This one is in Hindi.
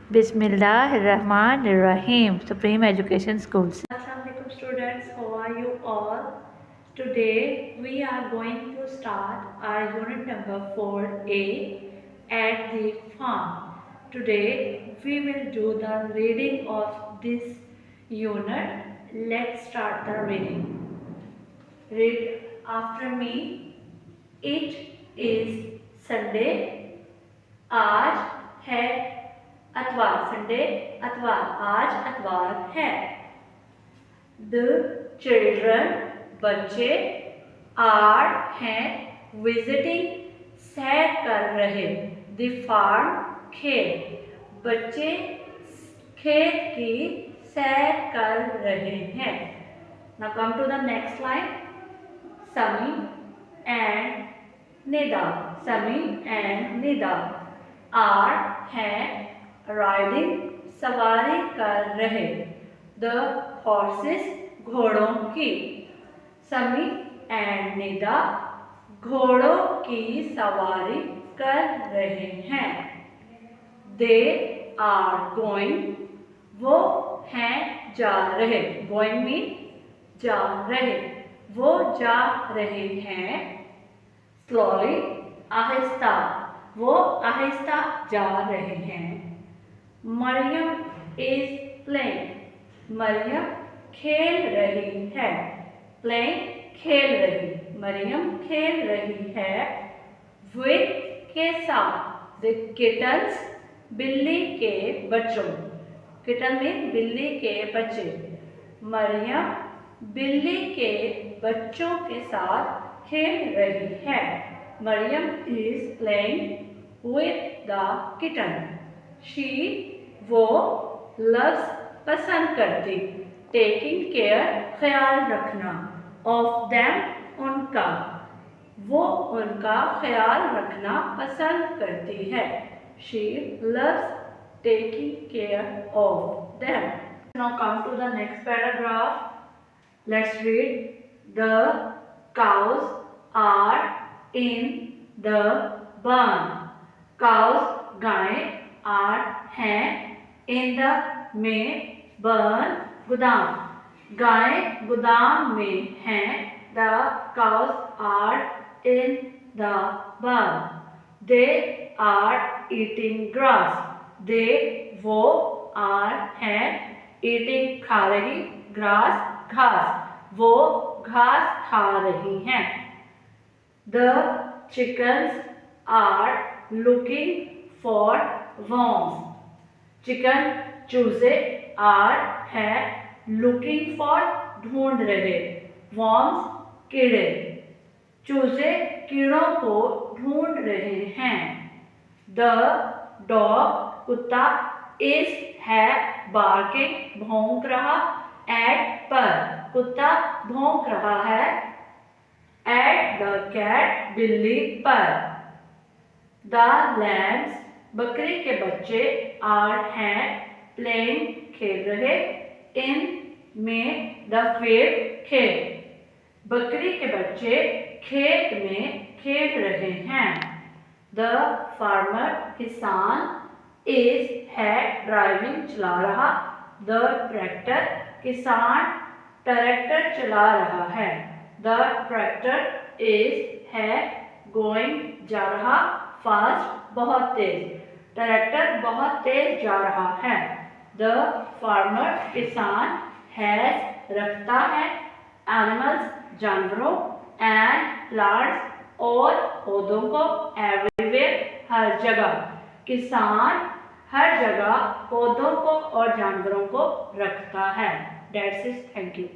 Bismillahirrahmanirrahim. Supreme Education Schools. Assalamualaikum students, how are you all? Today we are going to start our unit number 4A at the farm. Today we will do the reading of this unit. Let's start the reading. Read after me. It is Sunday. आज है अतवार. संडे अतवार. आज अतवार है. द चिल्ड्रन बच्चे आर हैं विजिटिंग सैर कर रहे. द फार्म खेत. बच्चे खेत की सैर कर रहे हैं. Now come to the next line. Sami and Nida. Sami and Nida are हैं राइडिंग सवारी कर रहे. द हॉर्सेस घोड़ों की. समी एंड निदा घोड़ों की सवारी कर रहे हैं. They are going. वो हैं जा रहे. गोइंग मीन जा रहे. वो जा रहे हैं. स्लोली आहिस्ता. वो आहिस्ता जा रहे हैं. Maryam is playing. मरियम खेल रही है. प्लेइंग खेल रही. मरियम खेल रही है. विथ के साथ. द किटन्स बिल्ली के बच्चों. किटन में बिल्ली के बच्चे. मरियम बिल्ली के बच्चों के साथ खेल रही है. Maryam is playing with the kitten. She वो loves पसंद करती. Taking care ख्याल रखना. Of them उनका. वो उनका ख्याल रखना पसंद करती है. She loves taking care of them. Now come to the next paragraph. Let's read. The cows are in the barn. Cows गायें are हैं in the में barn गोदाम. गायें गोदाम में हैं. The cows are in the barn. They are eating grass. They वो are हैं eating खा रही. grass घास. वो घास खा रही हैं. The chickens are looking for worms. Chicken चूजे are है looking for ढूंढ रहे. worms कीड़े. चूजे कीड़ों को ढूंढ रहे हैं. The dog कुत्ता is है barking भौंक रहा. at पर कुत्ता भौंक रहा है. at the cat बिल्ली पर. the lambs बकरी के बच्चे are हैं playing खेल रहे. in में the field खेत. बकरी के बच्चे खेत में खेल रहे हैं. the farmer किसान is है ड्राइविंग चला रहा. the tractor किसान ट्रैक्टर चला रहा है. The tractor is है going जा रहा. fast बहुत तेज. ट्रैक्टर बहुत तेज जा रहा है. The farmer किसान has रखता है animals जानवरों and plants और पौधों को everywhere हर जगह. किसान हर जगह पौधों को और जानवरों को रखता है. That's it. Thank you.